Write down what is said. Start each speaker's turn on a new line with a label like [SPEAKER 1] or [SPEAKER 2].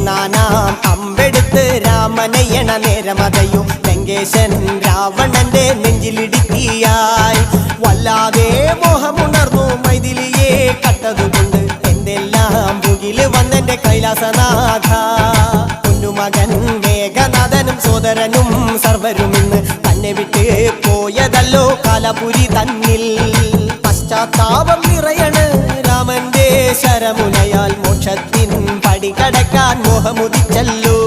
[SPEAKER 1] കൊന്നാനാം അമ്പെടുത്ത് രാമനയണ നേരമതയും ലങ്കേശൻ രാവണന്റെ നെഞ്ചിലിടുക്കിയായി വല്ലാതെ മോഹമുണർന്നു മൈഥിലിയെ കട്ടതുകൊണ്ട് എന്തെല്ലാം മുകില് വന്നെന്റെ കൈലാസനാഥ പൊന്നുമകൻ മേഘനാഥനും സോദരനും സർവരും ഇന്ന് തന്നെ വിട്ട് പോയതല്ലോ കാലപുരി തന്നിൽ പശ്ചാത്താപം നിറയണ് രാമന്റെ ശരമുനയാൽ മോക്ഷത്തിൻ പടി കടക്കാൻ മോഹമുദിച്ചല്ലോ